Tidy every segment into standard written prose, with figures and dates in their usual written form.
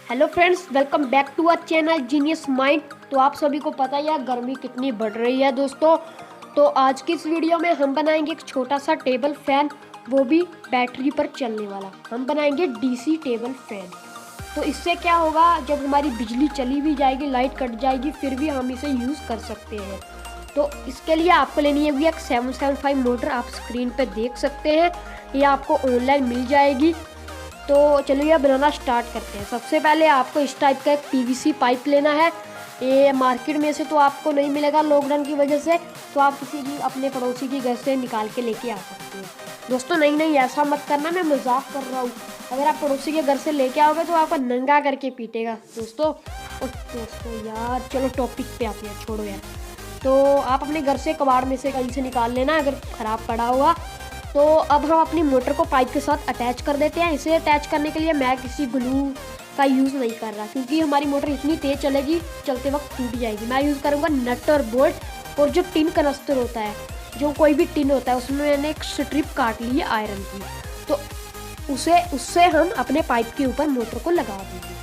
Hello friends, welcome back to our channel genius mind. तो आप सभी को पता ही है गर्मी कितनी बढ़ रही है दोस्तों। तो आज की इस वीडियो में हम बनाएंगे एक छोटा सा टेबल फैन, वो भी बैटरी पर चलने वाला। हम बनाएंगे डीसी टेबल फैन। तो इससे क्या होगा, जब हमारी बिजली चली भी जाएगी, लाइट कट जाएगी, फिर भी हम इसे यूज़ कर सकते हैं। तो इसके लिए आपको लेनी है एक 775 मोटर। आप स्क्रीन पर देख सकते हैं, ये आपको ऑनलाइन मिल जाएगी। तो चलिए बनाना स्टार्ट करते हैं। सबसे पहले आपको इस टाइप का एक पीवीसी पाइप लेना है। ये मार्केट में से तो आपको नहीं मिलेगा लॉकडाउन की वजह से, तो आप किसी की अपने पड़ोसी की घर से निकाल के लेके आ सकते हैं। दोस्तों नहीं ऐसा मत करना, मैं मजाक कर रहा हूँ। अगर आप पड़ोसी के घर से लेके आओगे तो आपको नंगा करके पीटेगा दोस्तों। दोस्तों यार, चलो टॉपिक पे आते हैं, छोड़ो यार। तो आप अपने घर से कबाड़ में से कहीं से निकाल लेना अगर ख़राब पड़ा हुआ। तो अब हम अपनी मोटर को पाइप के साथ अटैच कर देते हैं। इसे अटैच करने के लिए मैं किसी ग्लू का यूज़ नहीं कर रहा, क्योंकि हमारी मोटर इतनी तेज़ चलेगी, चलते वक्त टूट जाएगी। मैं यूज़ करूँगा नट और बोल्ट। और जो टिन कनस्तर होता है, जो कोई भी टिन होता है, उसमें मैंने एक स्ट्रिप काट ली है आयरन की। तो उससे हम अपने पाइप के ऊपर मोटर को लगा देंगे।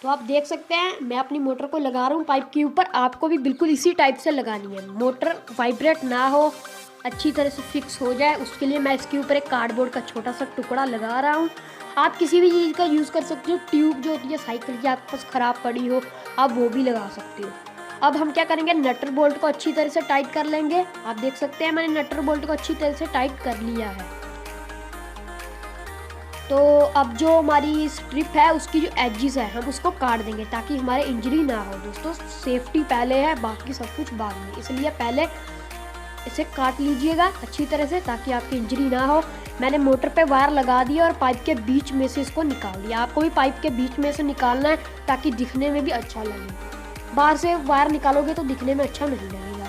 तो आप देख सकते हैं मैं अपनी मोटर को लगा रहा हूँ पाइप के ऊपर। आपको भी बिल्कुल इसी टाइप से लगानी है। मोटर वाइब्रेट ना हो, अच्छी तरह से फिक्स हो जाए, उसके लिए मैं इसके ऊपर एक कार्डबोर्ड का छोटा सा टुकड़ा लगा रहा हूँ। आप किसी भी चीज़ का यूज़ कर सकते हो। ट्यूब जो होती है साइकिल की, आपके पास ख़राब पड़ी हो, आप वो भी लगा सकते हो। अब हम क्या करेंगे, नटर बोल्ट को अच्छी तरह से टाइट कर लेंगे। आप देख सकते हैं मैंने नटर बोल्ट को अच्छी तरह से टाइट कर लिया है। तो अब जो हमारी स्ट्रिप है, उसकी जो एजेस है, हम उसको काट देंगे ताकि हमारे इंजरी ना हो। दोस्तों सेफ्टी पहले है, बाकी सब कुछ बाद में, इसलिए पहले इसे काट लीजिएगा अच्छी तरह से ताकि आपकी इंजरी ना हो। मैंने मोटर पे वायर लगा दिया और पाइप के बीच में से इसको निकाल दिया। आपको भी पाइप के बीच में से निकालना है ताकि दिखने में भी अच्छा लगे। बाहर से वायर निकालोगे तो दिखने में अच्छा नहीं लगेगा।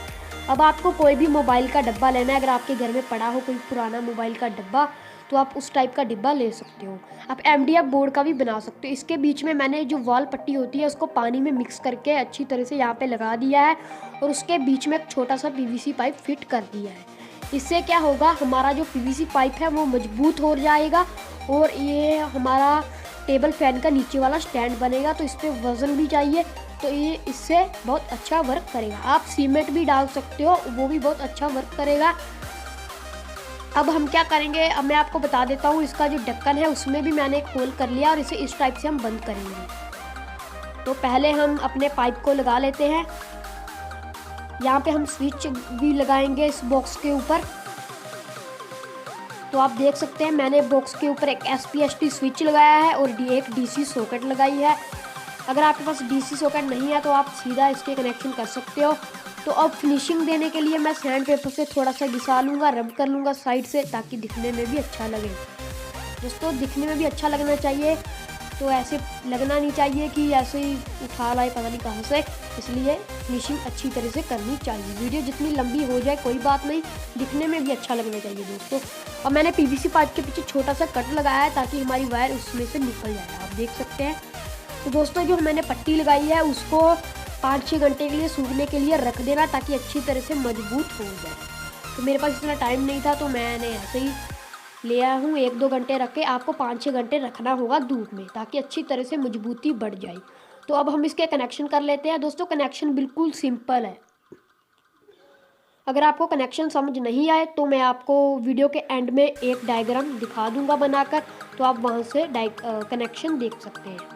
अब आपको कोई भी मोबाइल का डब्बा लेना है। अगर आपके घर में पड़ा हो कोई पुराना मोबाइल का डब्बा, तो आप उस टाइप का डिब्बा ले सकते हो। आप MDF बोर्ड का भी बना सकते हो। इसके बीच में मैंने जो वॉल पट्टी होती है, उसको पानी में मिक्स करके अच्छी तरह से यहाँ पे लगा दिया है, और उसके बीच में एक छोटा सा PVC पाइप फिट कर दिया है। इससे क्या होगा, हमारा जो PVC पाइप है वो मजबूत हो जाएगा, और ये हमारा टेबल फैन का नीचे वाला स्टैंड बनेगा। तो इस पर वज़न भी चाहिए, तो ये इससे बहुत अच्छा वर्क करेगा। आप सीमेंट भी डाल सकते हो, वो भी बहुत अच्छा वर्क करेगा। अब हम क्या करेंगे, अब मैं आपको बता देता हूँ। इसका जो ढक्कन है उसमें भी मैंने एक होल कर लिया, और इसे इस टाइप से हम बंद करेंगे। तो पहले हम अपने पाइप को लगा लेते हैं। यहाँ पे हम स्विच भी लगाएंगे इस बॉक्स के ऊपर। तो आप देख सकते हैं मैंने बॉक्स के ऊपर एक SPST स्विच लगाया है और एक DC सॉकेट लगाई है। अगर आपके पास DC सॉकेट नहीं है तो आप सीधा इसके कनेक्शन कर सकते हो। तो अब फिनिशिंग देने के लिए मैं सैंड पेपर से थोड़ा सा घिसा लूँगा, रब कर लूँगा साइड से, ताकि दिखने में भी अच्छा लगे। दोस्तों दिखने में भी अच्छा लगना चाहिए, तो ऐसे लगना नहीं चाहिए कि ऐसे ही उठा लाए पता नहीं कहाँ से। इसलिए फिनिशिंग अच्छी तरह से करनी चाहिए। वीडियो जितनी लंबी हो जाए कोई बात नहीं, दिखने में भी अच्छा लगना चाहिए दोस्तों। और मैंने PVC पाइप के पीछे छोटा सा कट लगाया है ताकि हमारी वायर उसमें से निकल जाए। आप देख सकते हैं। तो दोस्तों जो मैंने पट्टी लगाई है उसको 5-6 घंटे के लिए सूखने के लिए रख देना, ताकि अच्छी तरह से मजबूत हो जाए। तो मेरे पास इतना टाइम नहीं था, तो मैंने ऐसे ही ले आया हूँ। 1-2 घंटे रख के आपको 5-6 घंटे रखना होगा धूप में, ताकि अच्छी तरह से मजबूती बढ़ जाए। तो अब हम इसके कनेक्शन कर लेते हैं। दोस्तों कनेक्शन बिल्कुल सिंपल है। अगर आपको कनेक्शन समझ नहीं आए तो मैं आपको वीडियो के एंड में एक डायग्राम दिखा दूंगा बनाकर, तो आप वहाँ से कनेक्शन देख सकते हैं।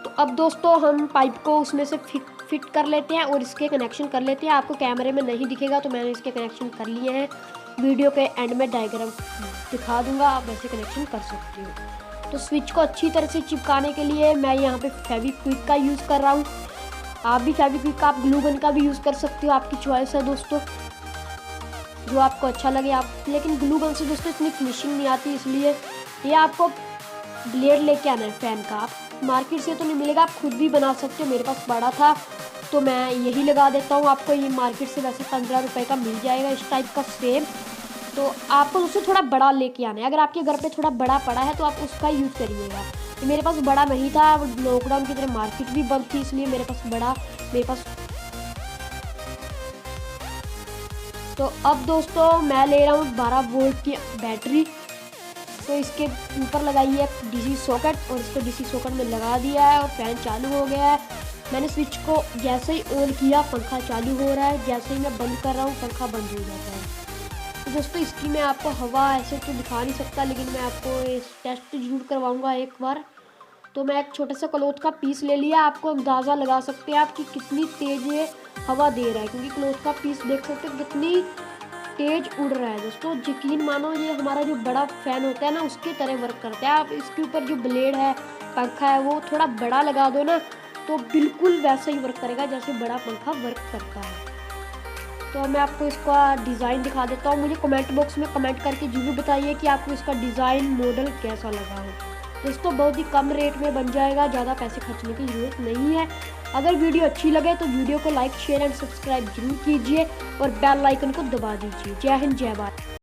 तो अब दोस्तों हम पाइप को उसमें से फिट कर लेते हैं और इसके कनेक्शन कर लेते हैं। आपको कैमरे में नहीं दिखेगा, तो मैंने इसके कनेक्शन कर लिए हैं। वीडियो के एंड में डायग्राम दिखा दूंगा, आप वैसे कनेक्शन कर सकते हो। तो स्विच को अच्छी तरह से चिपकाने के लिए मैं यहाँ पे फेविक्विक का यूज़ कर रहा हूँ। आप भी फेविक्विक का, आप ग्लू गन का भी यूज़ कर सकते हो, आपकी चॉइस है दोस्तों, जो आपको अच्छा लगे आप। लेकिन ग्लू गन से दोस्तों इतनी फिनिशिंग नहीं आती, इसलिए ये आपको ब्लेड लेके आना है फैन का। आप मार्केट से तो नहीं मिलेगा, आप खुद भी बना सकते हो। मेरे पास बड़ा था तो मैं यही लगा देता हूँ। आपको ये मार्केट से वैसे 15 रुपये का मिल जाएगा इस टाइप का सेम। तो आपको उससे थोड़ा बड़ा लेके आना है। अगर आपके घर पे थोड़ा बड़ा पड़ा है तो आप उसका यूज़ करिएगा। तो मेरे पास बड़ा नहीं था, लॉकडाउन की तरह मार्केट भी बंद थी, इसलिए मेरे पास तो अब दोस्तों मैं ले रहा हूँ 12 वोल्ट की बैटरी। तो इसके ऊपर लगाई है डीसी सॉकेट और इसको डीसी सॉकेट में लगा दिया है और फैन चालू हो गया है। मैंने स्विच को जैसे ही ऑन किया पंखा चालू हो रहा है, जैसे ही मैं बंद कर रहा हूँ पंखा बंद हो जाता है। तो दोस्तों इसकी मैं आपको हवा ऐसे तो दिखा नहीं सकता, लेकिन मैं आपको इस टेस्ट जरूर करवाऊँगा एक बार। तो मैं एक छोटा सा क्लॉथ का पीस ले लिया, आपको अंदाज़ा लगा सकते हैं आप कि कितनी तेज़ ये हवा दे रहा है, क्योंकि क्लॉथ का पीस देख सकते हैं कितनी तेज उड़ रहा है। दोस्तों यकीन मानो ये हमारा जो बड़ा फैन होता है ना उसके तरह वर्क करता है। आप इसके ऊपर जो ब्लेड है पंखा है वो थोड़ा बड़ा लगा दो ना तो बिल्कुल वैसा ही वर्क करेगा जैसे बड़ा पंखा वर्क करता है। तो मैं आपको इसका डिज़ाइन दिखा देता हूँ। मुझे कमेंट बॉक्स में कमेंट करके जरूर बताइए कि आपको इसका डिज़ाइन मॉडल कैसा लगा हो। दोस्तों बहुत ही कम रेट में बन जाएगा, ज़्यादा पैसे खर्चने की ज़रूरत नहीं है। अगर वीडियो अच्छी लगे तो वीडियो को लाइक शेयर एंड सब्सक्राइब जरूर कीजिए और बेल आइकन को दबा दीजिए। जय हिंद जय भारत।